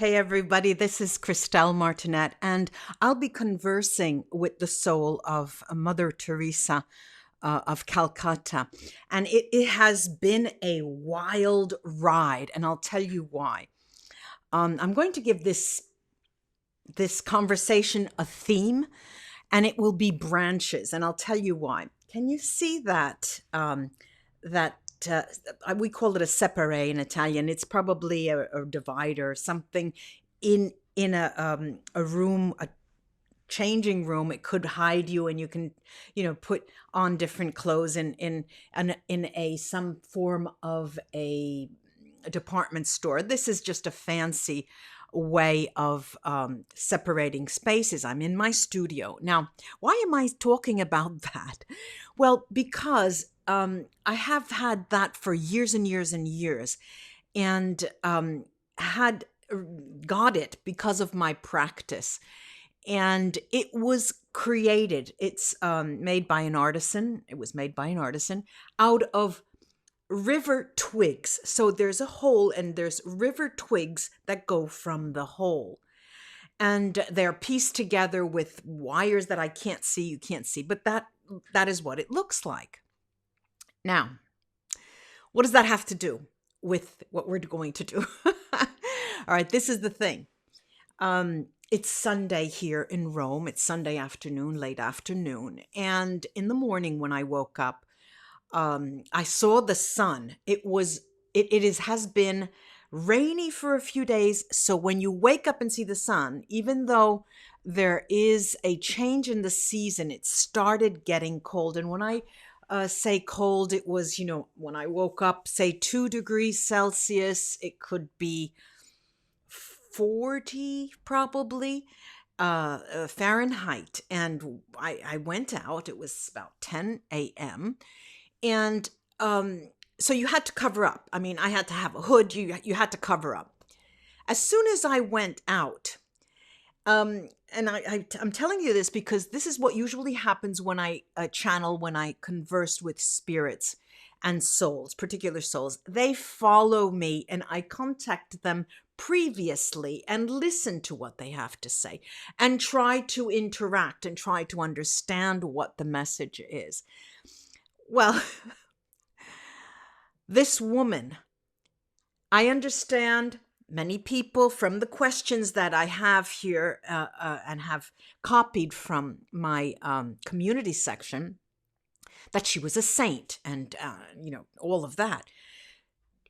Hey, everybody, this is Christelle Martinette, and I'll be conversing with the soul of Mother Teresa of Calcutta. And it has been a wild ride, and I'll tell you why. I'm going to give this conversation a theme, and it will be branches, and I'll tell you why. Can you see that? We call it a separé in Italian. It's probably a divider, something in a room, a changing room. It could hide you, and you can, put on different clothes in some form of a department store. This is just a fancy way of separating spaces. I'm in my studio. Now, why am I talking about that? Well, because I have had that for years and years and years, and had got it because of my practice. And it was created. It's made by an artisan. It was made by an artisan out of river twigs. So there's a hole and there's river twigs that go from the hole. And they're pieced together with wires that I can't see, you can't see, but that is what it looks like. Now, what does that have to do with what we're going to do? All right, this is the thing. It's Sunday here in Rome. It's Sunday afternoon, late afternoon. And in the morning when I woke up, I saw the sun. It has been rainy for a few days. So when you wake up and see the sun, even though there is a change in the season, it started getting cold. And when I say cold, it was, when I woke up, say 2 degrees Celsius, it could be 40 probably Fahrenheit. And I went out, it was about 10 a.m. And so you had to cover up. I mean, I had to have a hood. You had to cover up. As soon as I went out, and I'm telling you this because this is what usually happens when I channel, when I converse with spirits and souls, particular souls. They follow me and I contact them previously and listen to what they have to say and try to interact and try to understand what the message is. Well, this woman, I understand many people from the questions that I have here and have copied from my community section, that she was a saint and, all of that.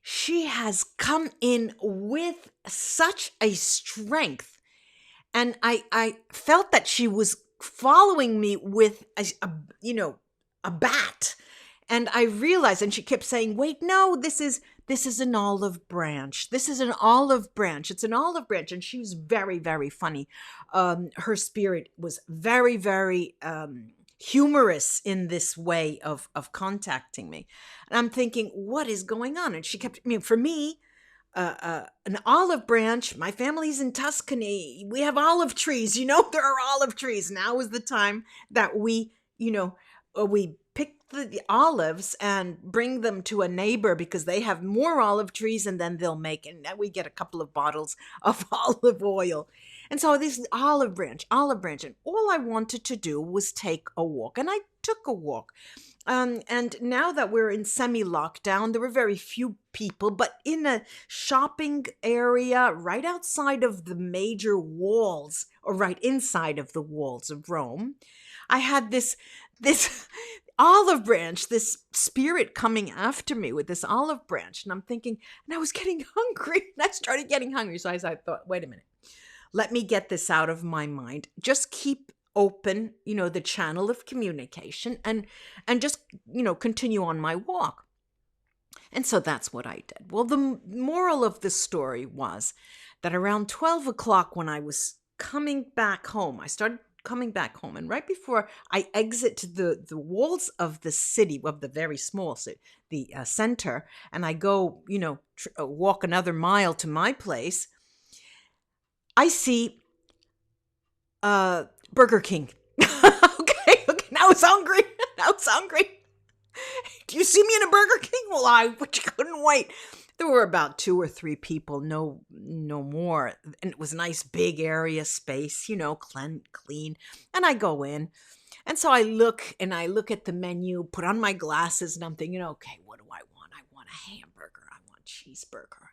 She has come in with such a strength. And I felt that she was following me with, a bat. And I realized, and she kept saying, wait, no, this is an olive branch. This is an olive branch. It's an olive branch. And she was very, very funny. Her spirit was very, very humorous in this way of contacting me. And I'm thinking, what is going on? And she kept, for me, an olive branch, my family's in Tuscany. We have olive trees. There are olive trees. Now is the time that we pick the olives and bring them to a neighbor because they have more olive trees, and then they'll make it. And we get a couple of bottles of olive oil. And so this is olive branch. And all I wanted to do was take a walk. And I took a walk. And now that we're in semi-lockdown, there were very few people, but in a shopping area right outside of the major walls, or right inside of the walls of Rome, I had this olive branch, this spirit coming after me with this olive branch. And I'm thinking, and I was getting hungry. And I started getting hungry. So I thought, wait a minute, let me get this out of my mind. Just keep open, the channel of communication and just, continue on my walk. And so that's what I did. Well, the moral of the story was that around 12 o'clock when I was coming back home, I started coming back home. And right before I exit the walls of the city, of the very small city, the center, and I go, walk another mile to my place, I see Burger King. Okay, now it's hungry. Do you see me in a Burger King? Well, I couldn't wait. There were about 2 or 3 people, no more. And it was a nice big area space, clean. And I go in. And so I look at the menu, put on my glasses, and I'm thinking, okay, what do I want? I want a hamburger. I want cheeseburger,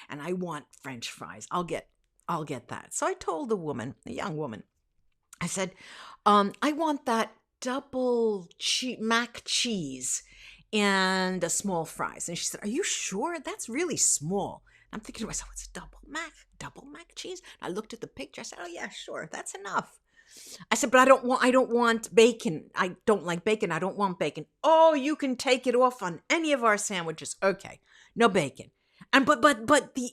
and I want French fries. I'll get that. So I told the woman, a young woman, I said, I want that double mac cheese and a small fries. And she said, are you sure? That's really small. I'm thinking to myself, it's double mac cheese. And I looked at the picture. I said, oh yeah, sure. That's enough. I said, but I don't want bacon. I don't like bacon. I don't want bacon. Oh, you can take it off on any of our sandwiches. Okay. No bacon. And but the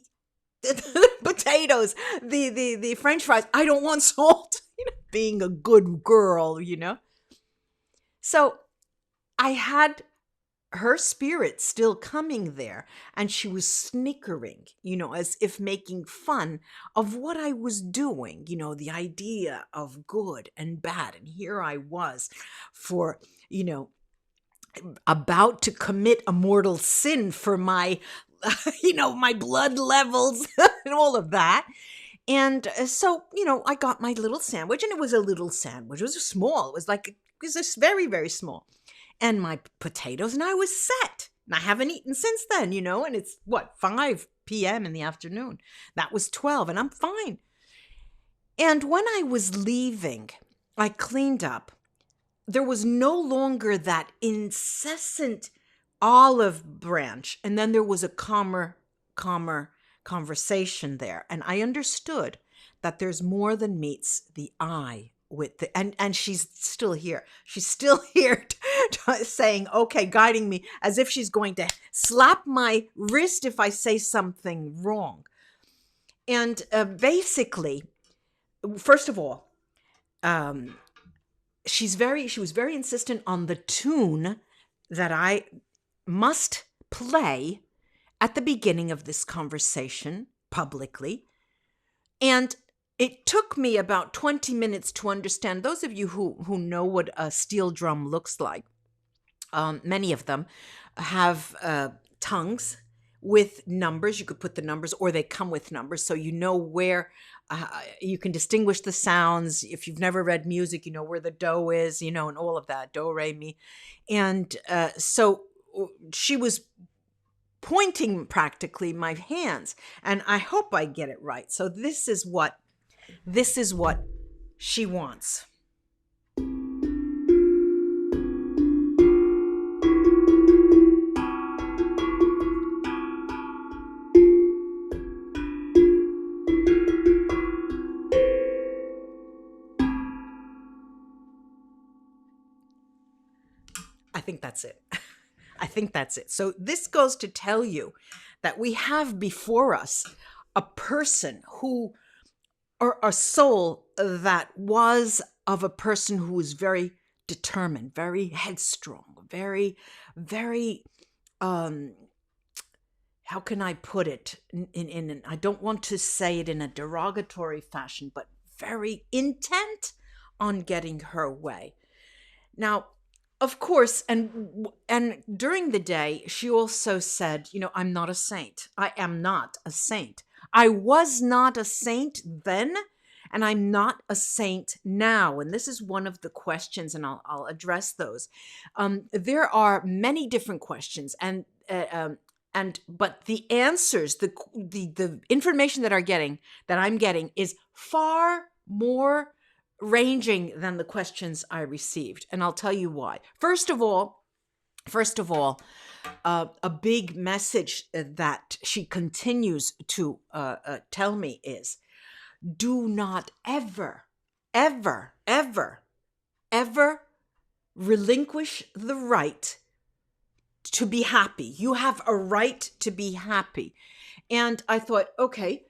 potatoes, the French fries, I don't want salt. Being a good girl, So I had her spirit still coming there, and she was snickering, as if making fun of what I was doing, the idea of good and bad. And here I was for, about to commit a mortal sin for my, my blood levels and all of that. And so, I got my little sandwich, and it was a little sandwich. It was small. It was just very, very small. And my potatoes, and I was set. And I haven't eaten since then, and it's 5 p.m. in the afternoon. That was 12, and I'm fine. And when I was leaving, I cleaned up. There was no longer that incessant olive branch, and then there was a calmer conversation there. And I understood that there's more than meets the eye with the, and she's still here. She's still here saying, okay, guiding me as if she's going to slap my wrist if I say something wrong. And basically, first of all, she was very insistent on the tune that I must play at the beginning of this conversation publicly. And it took me about 20 minutes to understand. Those of you who know what a steel drum looks like, many of them have tongues with numbers. You could put the numbers, or they come with numbers, so you know where you can distinguish the sounds. If you've never read music, you know where the do is, and all of that, do, re, mi. And so she was pointing practically my hands, and I hope I get it right. So this is what she wants. I think that's it. So this goes to tell you that we have before us a person or a soul that was of a person who was very determined, very headstrong, very, very, how can I put it? I don't want to say it in a derogatory fashion, but very intent on getting her way. Now, of course, and during the day, she also said, I'm not a saint. I am not a saint. I was not a saint then, and I'm not a saint now. And this is one of the questions, and I'll address those. There are many different questions, but the answers, the information that I'm getting is far more ranging than the questions I received. And I'll tell you why. First of all, a big message that she continues to tell me is, do not ever, ever, ever, ever relinquish the right to be happy. You have a right to be happy. And I thought, okay,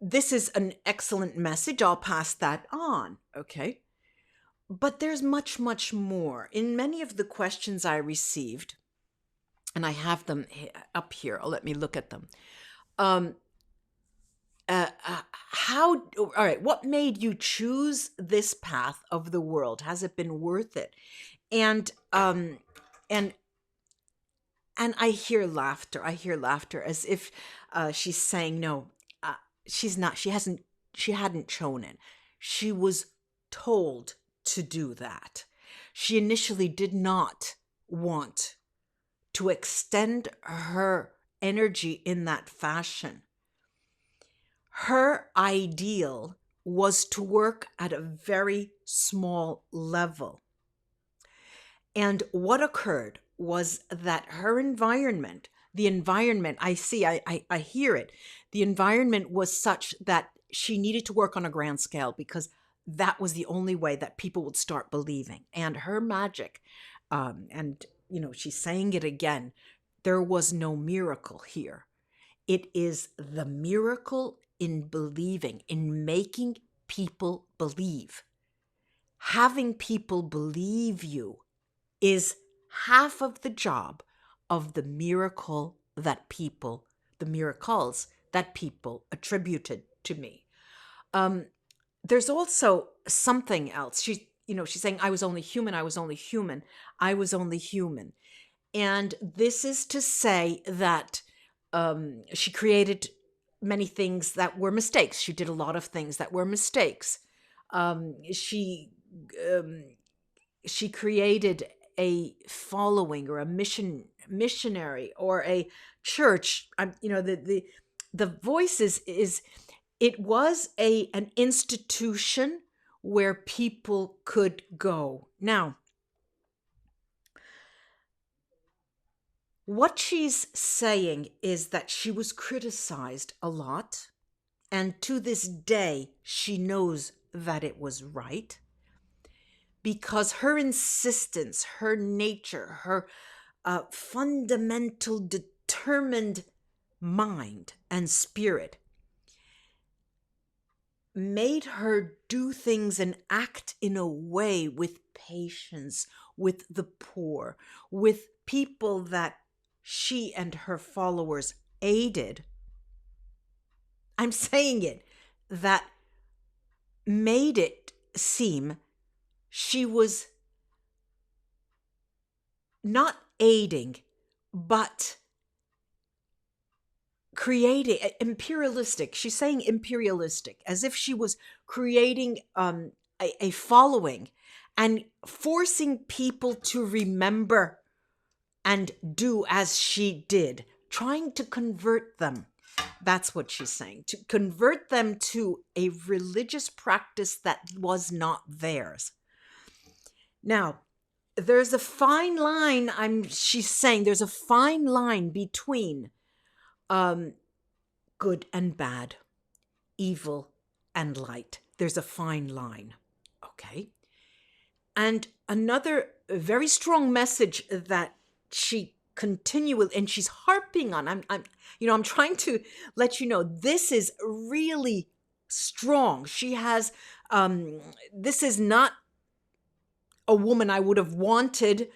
this is an excellent message. I'll pass that on. Okay. But there's much, much more. In many of the questions I received, and I have them up here. Let me look at them. All right, what made you choose this path of the world? Has it been worth it? And And I hear laughter. I hear laughter as if she's saying, no, she's not. She hadn't chosen. She was told to do that. She initially did not want to extend her energy in that fashion. Her ideal was to work at a very small level. And what occurred was that her environment, the environment, I hear it, the environment was such that she needed to work on a grand scale because that was the only way that people would start believing. And her magic, and she's saying it again, there was no miracle here. It is the miracle in believing, in making people believe. Having people believe you is half of the job of the miracles that people attributed to me. There's also something else. She's saying, I was only human. And this is to say that she created many things that were mistakes. She did a lot of things that were mistakes. She created a following or a missionary or a church. The voices is, it was an institution where people could go. Now, what she's saying is that she was criticized a lot, and to this day, she knows that it was right, because her insistence, her nature, her fundamental determined mind and spirit made her do things and act in a way with patience, with the poor, with people that she and her followers aided. I'm saying it, that made it seem she was not aiding, but creating imperialistic. She's saying imperialistic, as if she was creating a following and forcing people to remember and do as she did, trying to convert them. That's what she's saying, to convert them to a religious practice that was not theirs. Now, there's a fine line, she's saying there's a fine line between good and bad, evil and light. There's a fine line, okay? And another very strong message that she continually, and she's harping on, I'm trying to let you know, this is really strong. She has, this is not a woman I would have wanted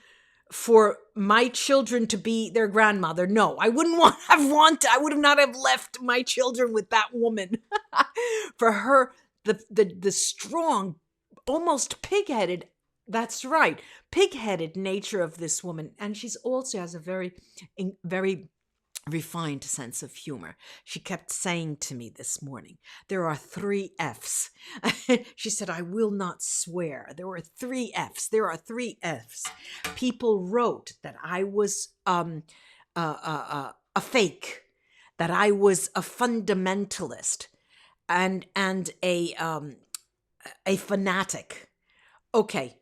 for my children to be their grandmother. No, I would not have left my children with that woman. For her, the strong, almost pig-headed, that's right, pig-headed nature of this woman. And she's also has a very, very refined sense of humor. She kept saying to me this morning, there are 3 F's. She said, I will not swear. There were 3 F's. There are 3 F's. People wrote that I was a fake, that I was a fundamentalist and a fanatic. Okay,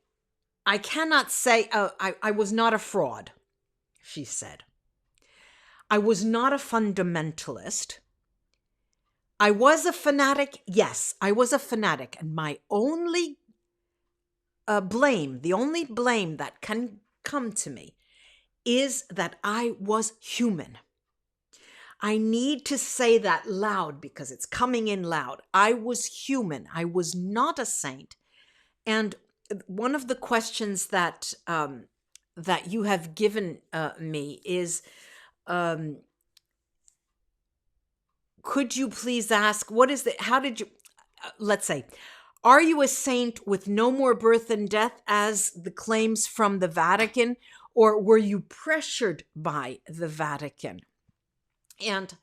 I cannot say I was not a fraud, she said. I was not a fundamentalist. I was a fanatic. Yes, I was a fanatic. And my only blame, the only blame that can come to me is that I was human. I need to say that loud because it's coming in loud. I was human. I was not a saint. And one of the questions that that you have given me is, could you please ask, how did you, let's say, are you a saint with no more birth and death as the claims from the Vatican, or were you pressured by the Vatican? And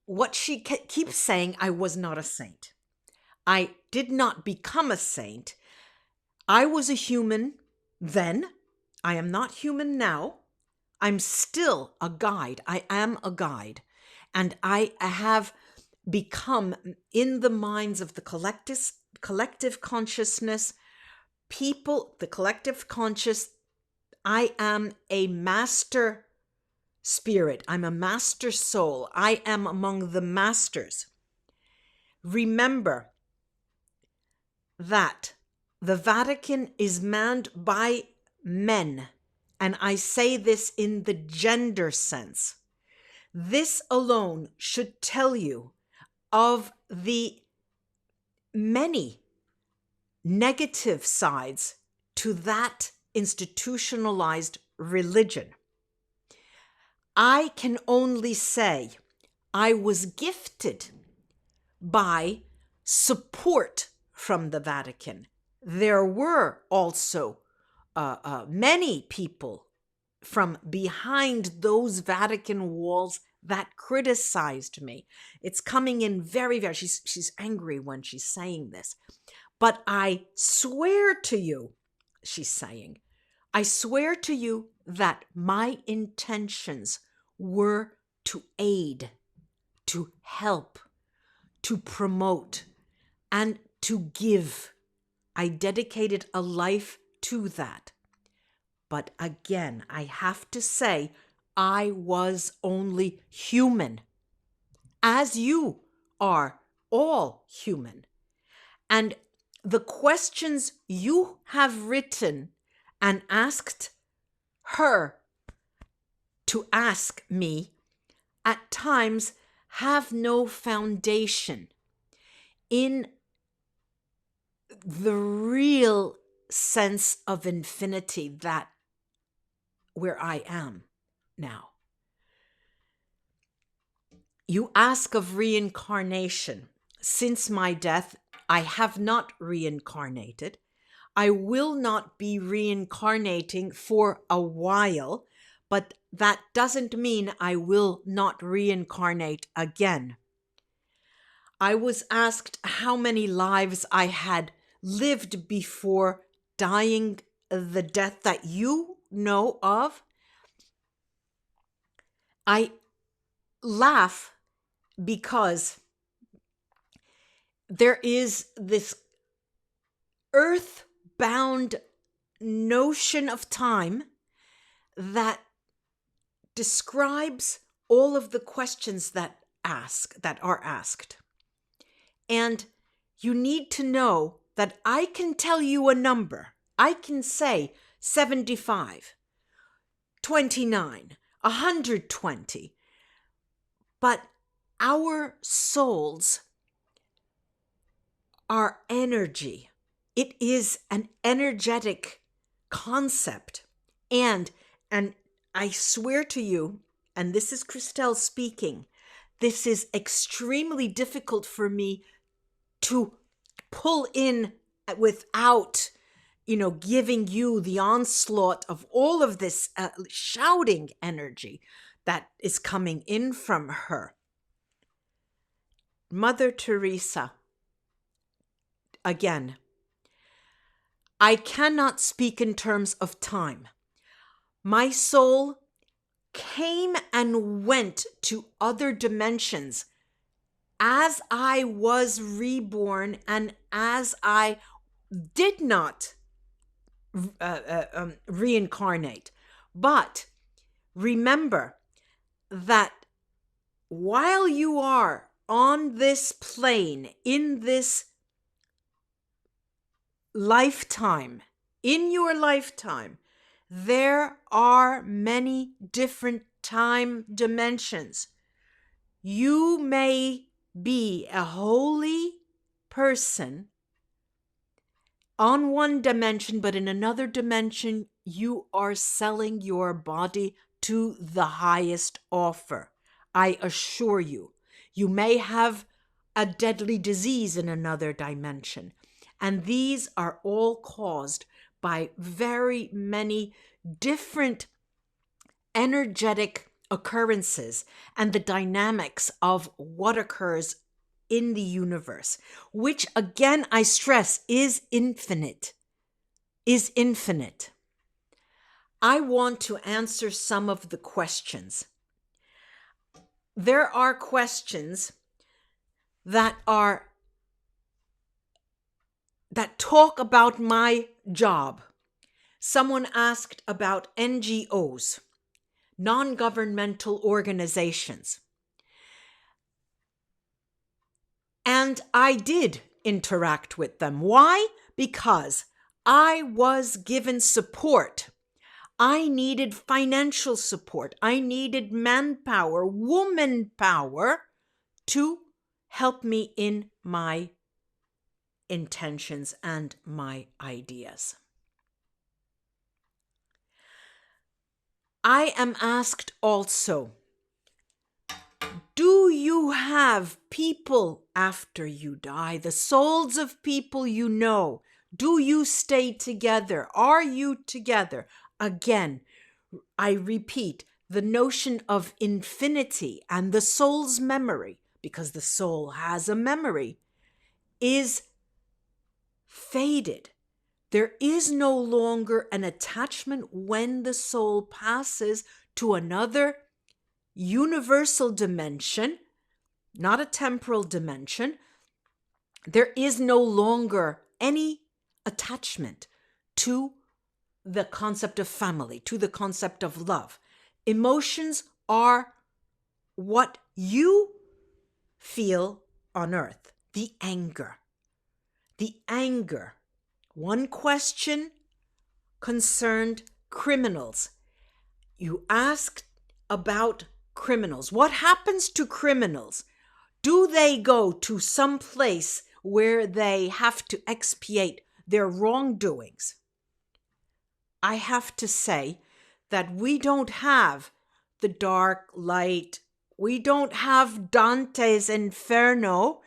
what she keeps saying, I was not a saint. I did not become a saint. I was a human then. I am not human now. I'm still a guide. I am a guide. And I have become, in the minds of the collective consciousness, people, the collective conscious, I am a master spirit. I'm a master soul. I am among the masters. Remember that the Vatican is manned by men, and I say this in the gender sense. This alone should tell you of the many negative sides to that institutionalized religion. I can only say I was gifted by support from the Vatican. There were also many people from behind those Vatican walls that criticized me. It's coming in very, very, she's angry when she's saying this. But I swear to you, she's saying, I swear to you that my intentions were to aid, to help, to promote, and to give. I dedicated a life to that. But again, I have to say, I was only human, as you are all human. And the questions you have written and asked her to ask me at times have no foundation in the real sense of infinity that where I am now. You ask of reincarnation. Since my death, I have not reincarnated. I will not be reincarnating for a while, but that doesn't mean I will not reincarnate again. I was asked how many lives I had lived before dying the death that you know of. I laugh because there is this earthbound notion of time that describes all of the questions that are asked. And you need to know that I can tell you a number. I can say 75, 29, 120. But our souls are energy. It is an energetic concept. And I swear to you, and this is Christelle speaking, this is extremely difficult for me to pull in without, giving you the onslaught of all of this shouting energy that is coming in from her. Mother Teresa, again, I cannot speak in terms of time. My soul came and went to other dimensions as I was reborn and as I did not reincarnate. But remember that while you are on this plane, in this lifetime, in your lifetime, there are many different time dimensions. You may be a holy person on one dimension, but in another dimension, you are selling your body to the highest offer. I assure you, you may have a deadly disease in another dimension. And these are all caused by very many, different energetic occurrences and the dynamics of what occurs in the universe, which again, I stress, is infinite, I want to answer some of the questions. There are questions that talk about my job. Someone asked about NGOs, non-governmental organizations. And I did interact with them. Why? Because I was given support. I needed financial support. I needed manpower, woman power, to help me in my intentions and my ideas. I am asked also, do you have people after you die, the souls of people you know? Do you stay together? Are you together? Again, I repeat, the notion of infinity and the soul's memory, because the soul has a memory, is faded. There is no longer an attachment when the soul passes to another universal dimension, not a temporal dimension. There is no longer any attachment to the concept of family, to the concept of love. Emotions are what you feel on earth. The anger. One question concerned criminals. You asked about criminals. What happens to criminals? Do they go to some place where they have to expiate their wrongdoings? I have to say that we don't have the dark light. We don't have Dante's Inferno,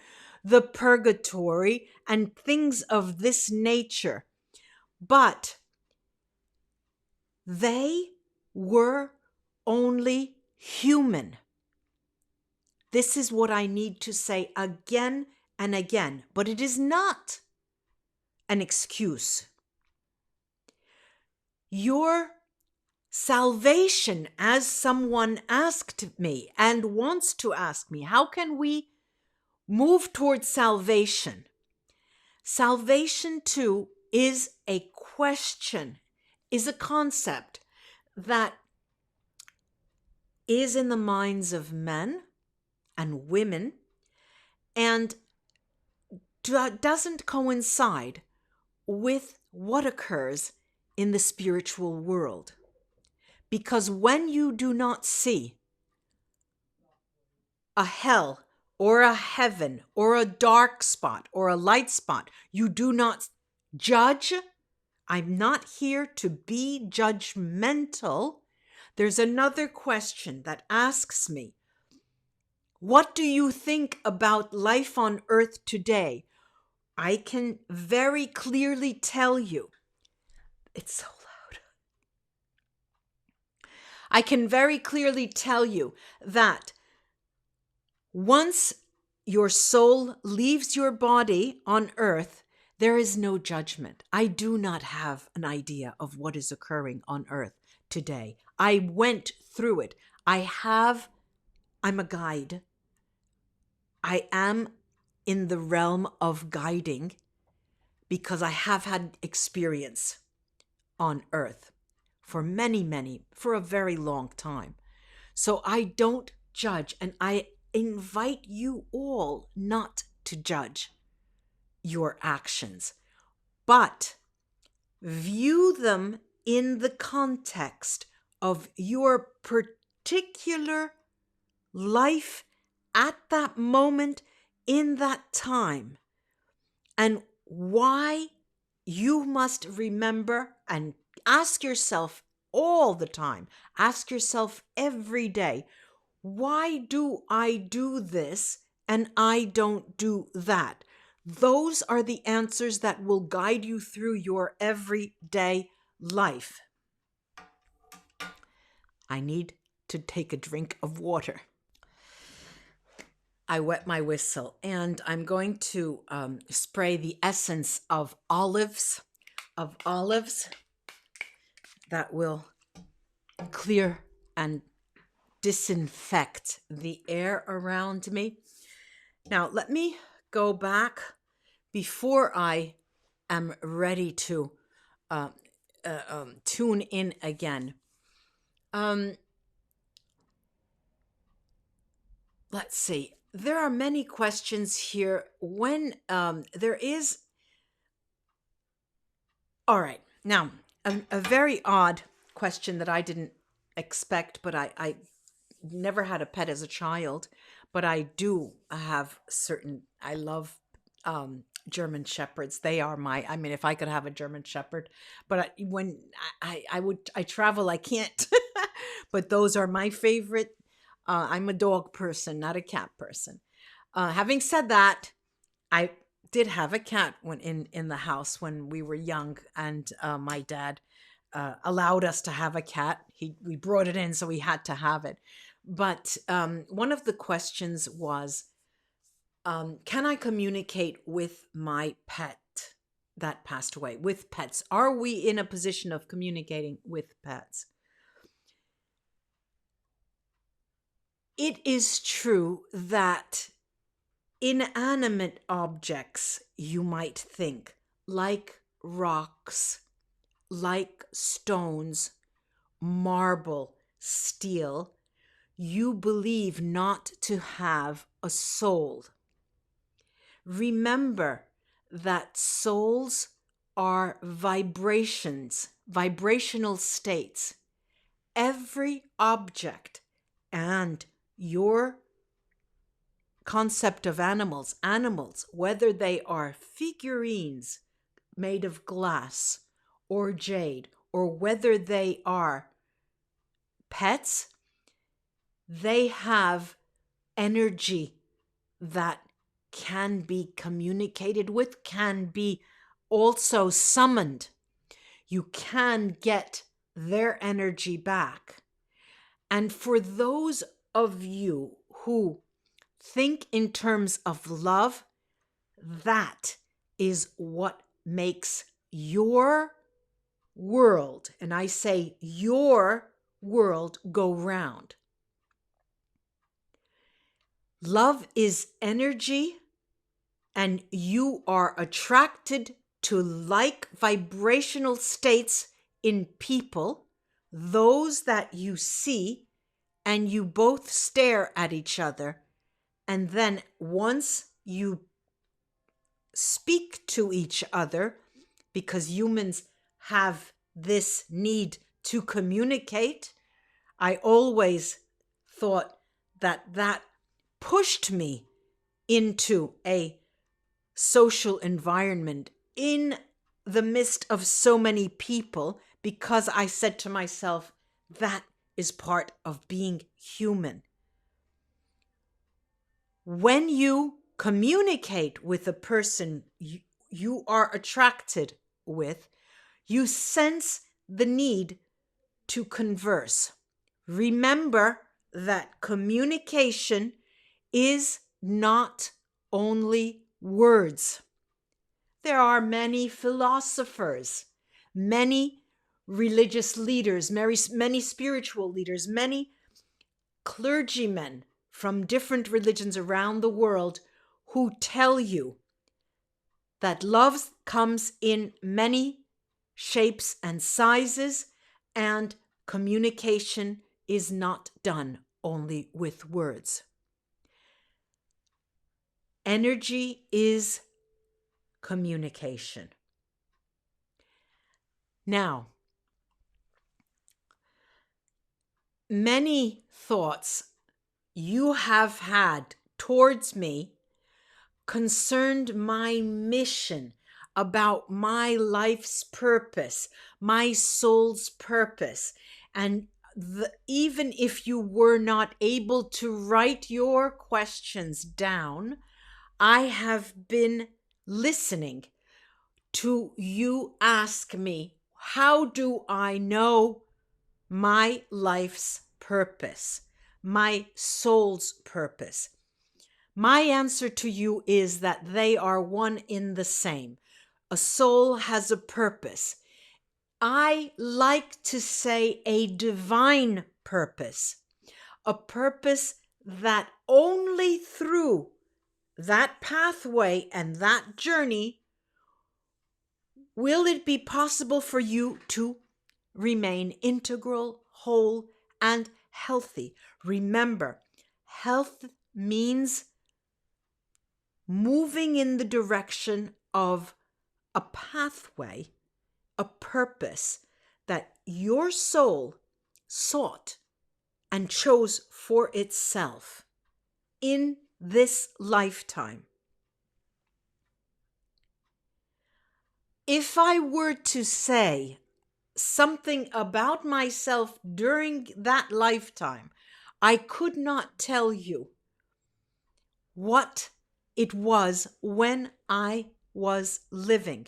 the purgatory, and things of this nature. But they were only human. This is what I need to say again and again, but it is not an excuse. Your salvation, as someone asked me and wants to ask me, how can we move towards salvation? Salvation, too, is a question, is a concept that is in the minds of men and women and doesn't coincide with what occurs in the spiritual world. Because when you do not see a hell or a heaven or a dark spot or a light spot, you do not judge. I'm not here to be judgmental. There's another question that asks me, what do you think about life on earth today? I can very clearly tell you, it's so loud. I can very clearly tell you that once your soul leaves your body on earth, there is no judgment. I do not have an idea of what is occurring on earth today. I went through it. I'm a guide. I am in the realm of guiding because I have had experience on earth for for a very long time. So I don't judge, and I invite you all not to judge your actions, but view them in the context of your particular life at that moment, in that time, and why you must remember and ask yourself all the time, ask yourself every day, why do I do this and I don't do that? Those are the answers that will guide you through your everyday life. I need to take a drink of water. I wet my whistle, and I'm going to spray the essence of olives that will clear and disinfect the air around me. Now, let me go back before I am ready to tune in again. Let's see. There are many questions here. When there is... All right. Now, a very odd question that I didn't expect, but I never had a pet as a child, but I do have I love German Shepherds. They are I mean, if I could have a German Shepherd, but when I travel, I can't, but those are my favorite. I'm a dog person, not a cat person. Having said that, I did have a cat when in the house when we were young, and my dad allowed us to have a cat. We brought it in, so we had to have it. But one of the questions was, can I communicate with my pet that passed away? With pets, are we in a position of communicating with pets? It is true that inanimate objects, you might think, like rocks, like stones, marble, steel, you believe not to have a soul. Remember that souls are vibrations, vibrational states. Every object and your concept of animals, whether they are figurines made of glass or jade, or whether they are pets, they have energy that can be communicated with, can be also summoned. You can get their energy back. And for those of you who think in terms of love, that is what makes your world, and I say your world, go round. Love is energy, and you are attracted to like vibrational states in people, those that you see, and you both stare at each other. And then once you speak to each other, because humans have this need to communicate, I always thought that pushed me into a social environment in the midst of so many people, because I said to myself, that is part of being human. When you communicate with a person you are attracted with, you sense the need to converse. Remember that communication is not only words. There are many philosophers, many religious leaders, many spiritual leaders, many clergymen from different religions around the world who tell you that love comes in many shapes and sizes, and communication is not done only with words. Energy is communication. Now, many thoughts you have had towards me concerned my mission, about my life's purpose, my soul's purpose. And even if you were not able to write your questions down, I have been listening to you ask me, how do I know my life's purpose, my soul's purpose? My answer to you is that they are one in the same. A soul has a purpose. I like to say a divine purpose, a purpose that only through that pathway and that journey will it be possible for you to remain integral, whole, and healthy. Remember, health means moving in the direction of a pathway, a purpose that your soul sought and chose for itself in this lifetime. If I were to say something about myself during that lifetime, I could not tell you what it was when I was living.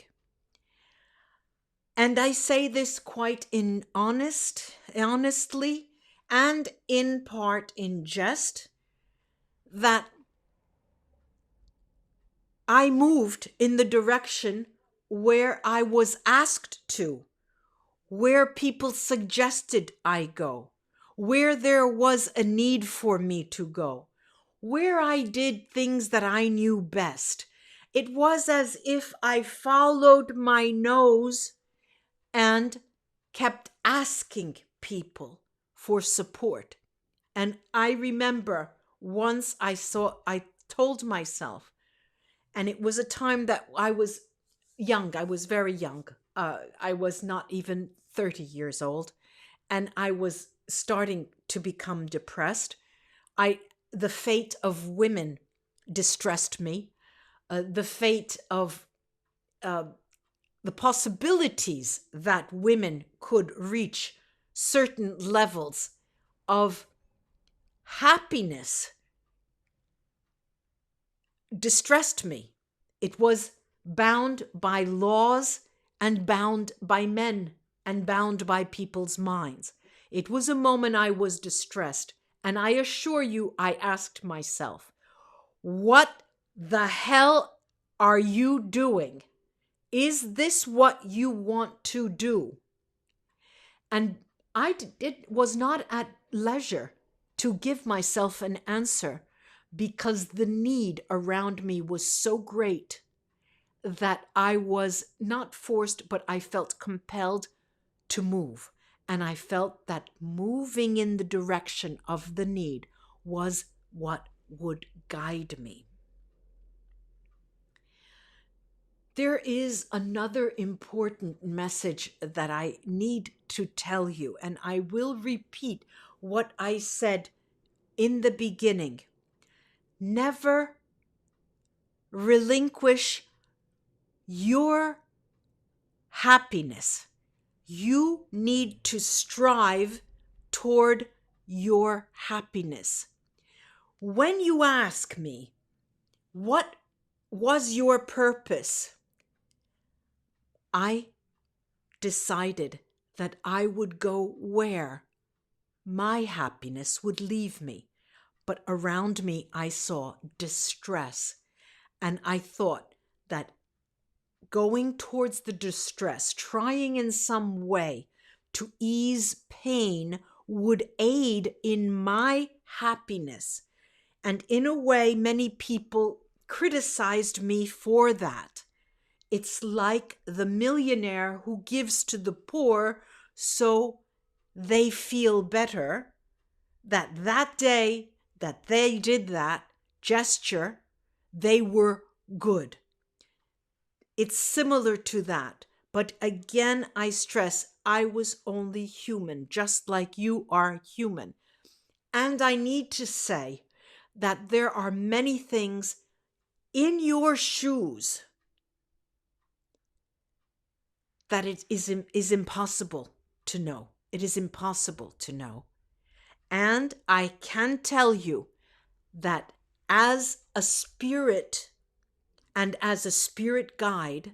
And I say this quite honestly, and in part in jest, that I moved in the direction where I was asked to, where people suggested I go, where there was a need for me to go, where I did things that I knew best. It was as if I followed my nose and kept asking people for support. And I remember once I told myself, and it was a time that I was young, I was very young. I was not even 30 years old, and I was starting to become depressed. The fate of women distressed me. The fate of the possibilities that women could reach certain levels of happiness distressed me. It was bound by laws and bound by men and bound by people's minds. It was a moment I was distressed, and I assure you, I asked myself, what the hell are you doing? Is this what you want to do? And it was not at leisure to give myself an answer, because the need around me was so great that I was not forced, but I felt compelled to move. And I felt that moving in the direction of the need was what would guide me. There is another important message that I need to tell you, and I will repeat what I said in the beginning. Never relinquish your happiness. You need to strive toward your happiness. When you ask me, what was your purpose? I decided that I would go where my happiness would leave me. But around me, I saw distress. And I thought that going towards the distress, trying in some way to ease pain, would aid in my happiness. And in a way, many people criticized me for that. It's like the millionaire who gives to the poor so they feel better, that day that they did that gesture, they were good. It's similar to that. But again, I stress, I was only human, just like you are human. And I need to say that there are many things in your shoes that it is impossible to know. It is impossible to know. And I can tell you that as a spirit and as a spirit guide,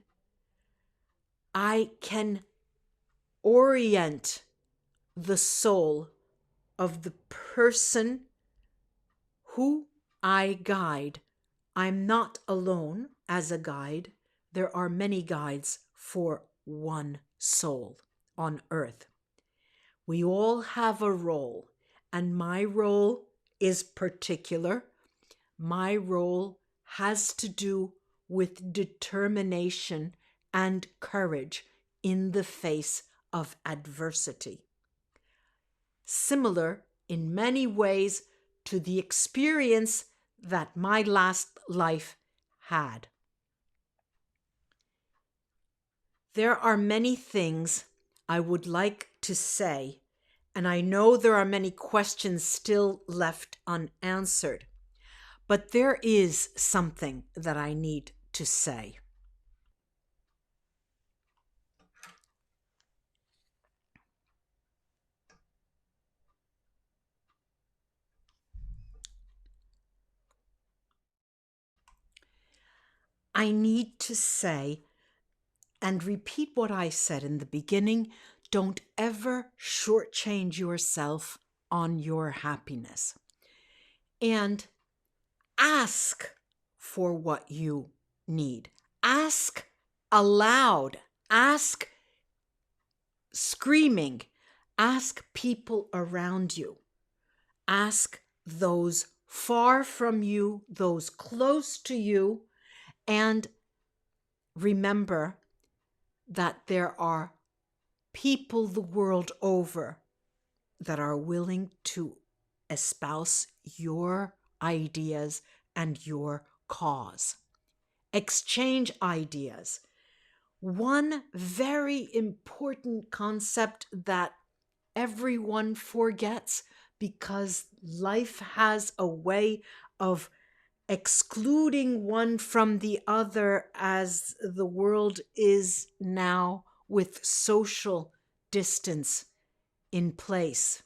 I can orient the soul of the person who I guide. I'm not alone as a guide. There are many guides for one soul on earth. We all have a role, and my role is particular. My role has to do with determination and courage in the face of adversity. Similar in many ways to the experience that my last life had. There are many things I would like to say, and I know there are many questions still left unanswered, but there is something that I need to say. I need to say and repeat what I said in the beginning. Don't ever shortchange yourself on your happiness. And ask for what you need. Ask aloud. Ask screaming. Ask people around you. Ask those far from you, those close to you, and remember that there are people the world over that are willing to espouse your ideas and your cause. Exchange ideas. One very important concept that everyone forgets, because life has a way of excluding one from the other as the world is now with social distance in place.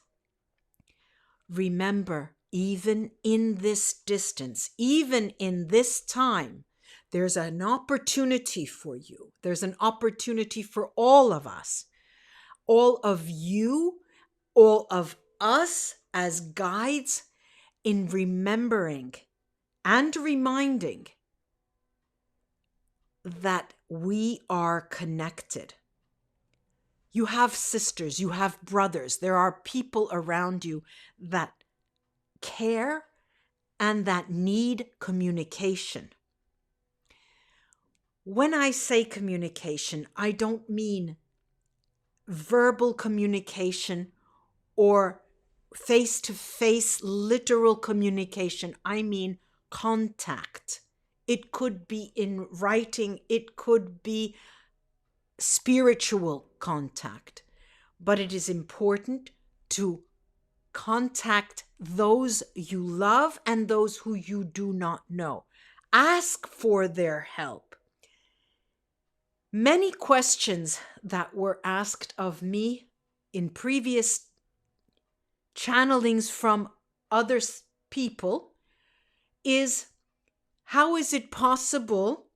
Remember, even in this distance, even in this time, there's an opportunity for you. There's an opportunity for all of us. All of you, all of us as guides, in remembering and reminding that we are connected. You have sisters, you have brothers, there are people around you that care and that need communication. When I say communication, I don't mean verbal communication or face-to-face literal communication. I mean contact. It could be in writing, it could be spiritual contact, but it is important to contact those you love and those who you do not know. Ask for their help. Many questions that were asked of me in previous channelings from other people is, how is it possible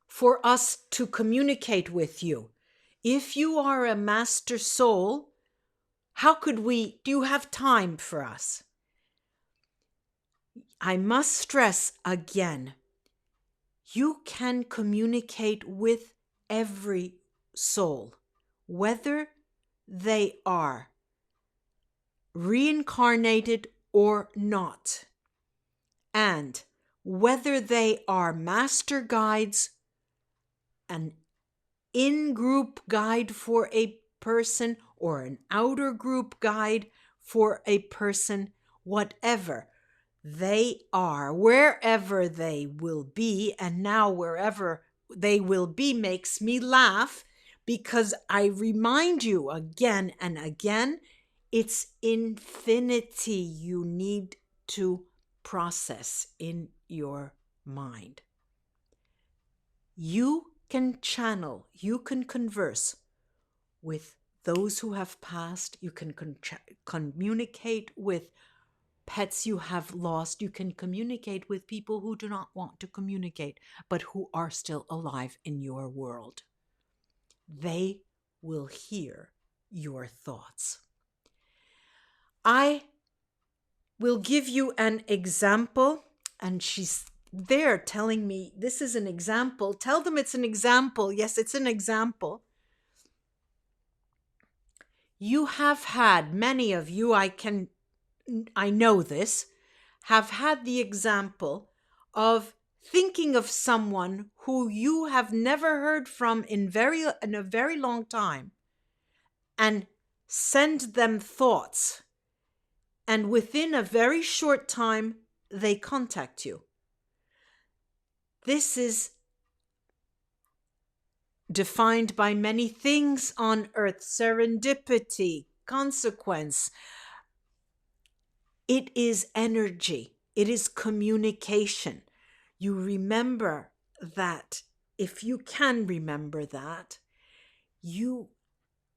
for us to communicate with you? If you are a master soul, how could we, do you have time for us? I must stress again, you can communicate with every soul, whether they are reincarnated or not, and whether they are master guides, an in-group guide for a person, or an outer group guide for a person, whatever they are, wherever they will be. And now wherever they will be makes me laugh, because I remind you again and again, it's infinity you need to process in your mind. You can channel, you can converse with those who have passed, you can communicate with pets you have lost, you can communicate with people who do not want to communicate, but who are still alive in your world. They will hear your thoughts. I will give you an example, and she's there telling me this is an example. Tell them it's an example. Yes, it's an example. You have had, many of you, I know this, have had the example of thinking of someone who you have never heard from in a very long time, and send them thoughts, and within a very short time they contact you. This is defined by many things on earth: serendipity, consequence. It is energy. It is communication. You remember that. If you can remember that, you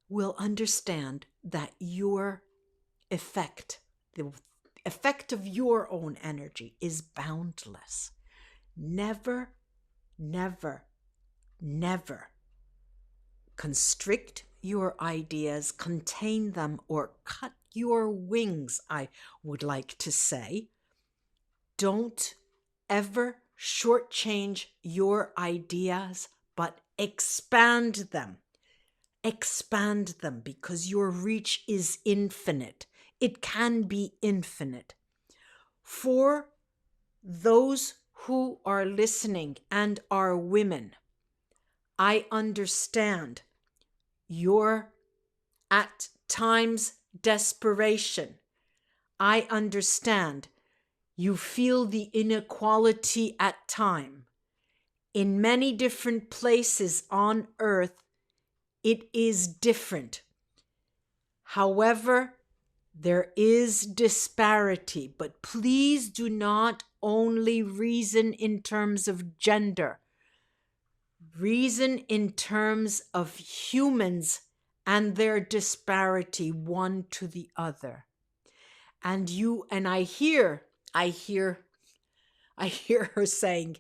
will understand that your effect, the effect of your own energy, is boundless. Never, never, never constrict your ideas, contain them, or cut your wings, I would like to say. Don't ever shortchange your ideas, but expand them. Expand them, because your reach is infinite. It can be infinite. For those who are listening and are women, I understand your, at times, desperation. I understand you feel the inequality at time. In many different places on earth, it is different. However, there is disparity, but please do not only reason in terms of gender. Reason in terms of humans and their disparity one to the other. And I hear her saying,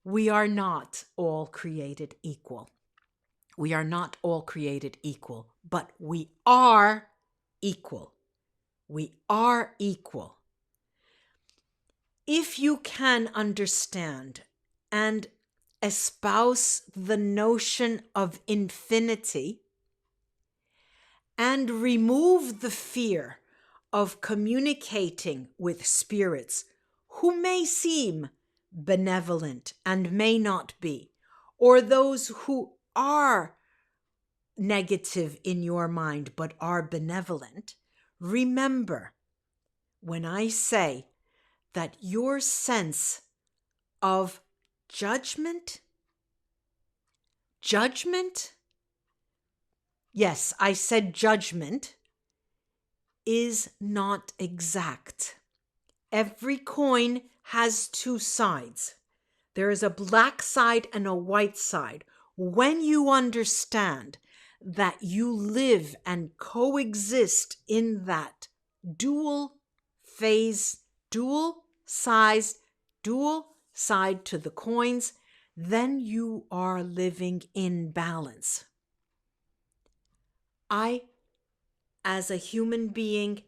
we are not all created equal. We are not all created equal, but we are equal. We are equal. If you can understand and espouse the notion of infinity and remove the fear of communicating with spirits who may seem benevolent and may not be, or those who are negative in your mind but are benevolent, remember when I say that your sense of judgment, yes, I said judgment, is not exact. Every coin has two sides. There is a black side and a white side. When you understand that you live and coexist in that dual phase, dual side to the coins, then you are living in balance. I, as a human being,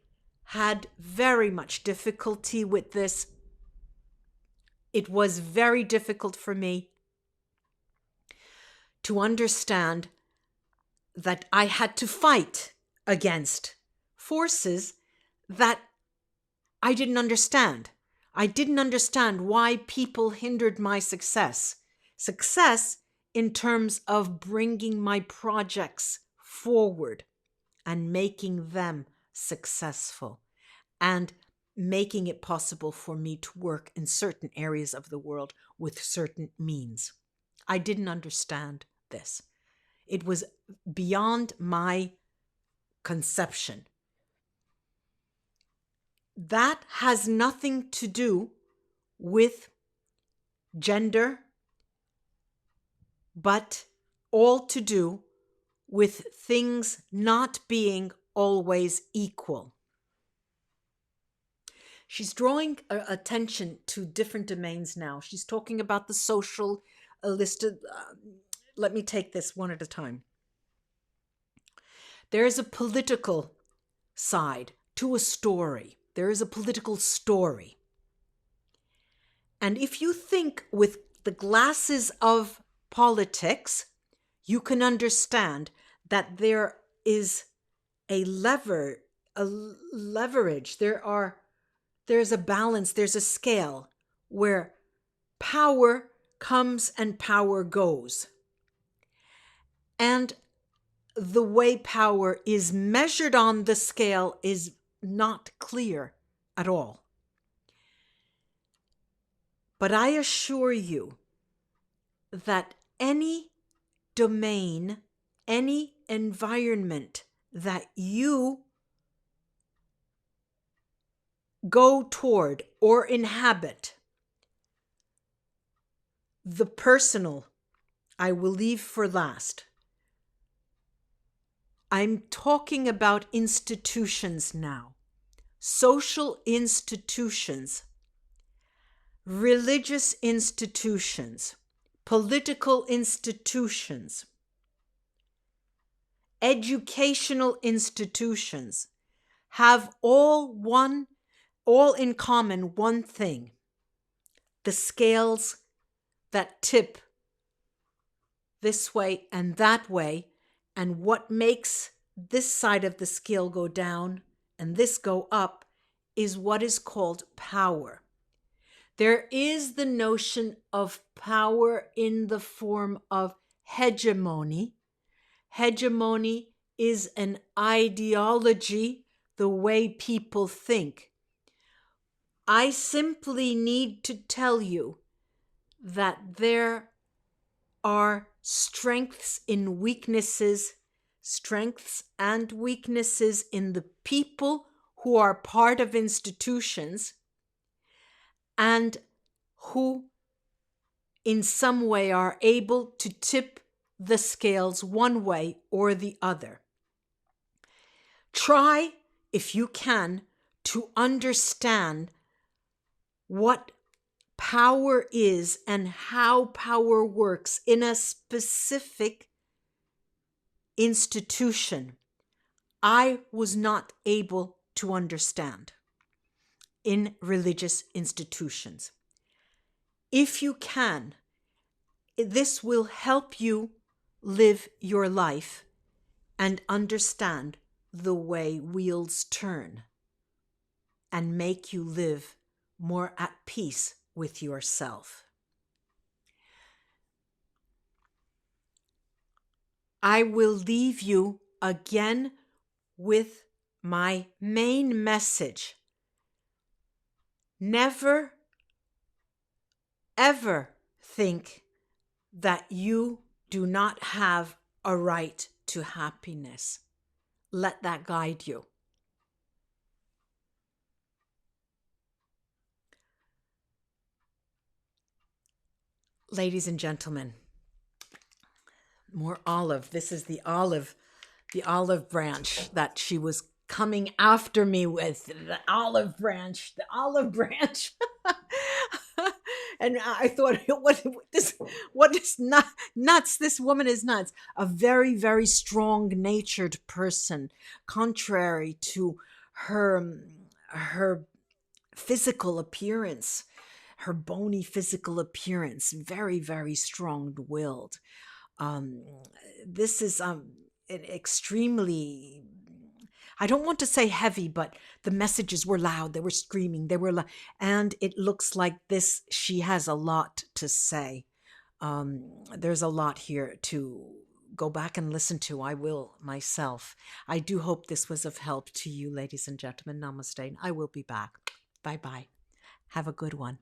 had very much difficulty with this. It was very difficult for me to understand that I had to fight against forces that I didn't understand. I didn't understand why people hindered my success. Success in terms of bringing my projects forward and making them successful and making it possible for me to work in certain areas of the world with certain means. I didn't understand this. It was beyond my conception. That has nothing to do with gender, but all to do with things not being always equal. She's drawing attention to different domains now. She's talking about the social list. Let me take this one at a time. There is a political side to a story. There is a political story. And if you think with the glasses of politics, you can understand that there is a leverage. There's a balance, there's a scale where power comes and power goes. And the way power is measured on the scale is not clear at all. But I assure you that any domain, any environment that you go toward or inhabit, the personal, I will leave for last. I'm talking about institutions now. Social institutions, religious institutions, political institutions, educational institutions have all in common one thing: the scales that tip this way and that way, and what makes this side of the scale go down and this go up is what is called power. There is the notion of power in the form of hegemony. Hegemony is an ideology, the way people think. I simply need to tell you that there are strengths and weaknesses in the people who are part of institutions and who in some way are able to tip the scales one way or the other. Try, if you can, to understand what power is and how power works in a specific institution. I was not able to understand in religious institutions. If you can, this will help you live your life and understand the way wheels turn and make you live more at peace with yourself. I will leave you again with my main message. Never, ever think that you do not have a right to happiness. Let that guide you. Ladies and gentlemen, more olive. This is the olive branch that she was coming after me with. The olive branch. And I thought, what is nuts? This woman is nuts. A very, very strong-natured person, contrary to her physical appearance, her bony physical appearance, very, very strong-willed. This is an extremely, I don't want to say heavy, but the messages were loud. They were screaming. They were loud. And it looks like this, she has a lot to say. There's a lot here to go back and listen to. I will myself. I do hope this was of help to you, ladies and gentlemen. Namaste. I will be back. Bye-bye. Have a good one.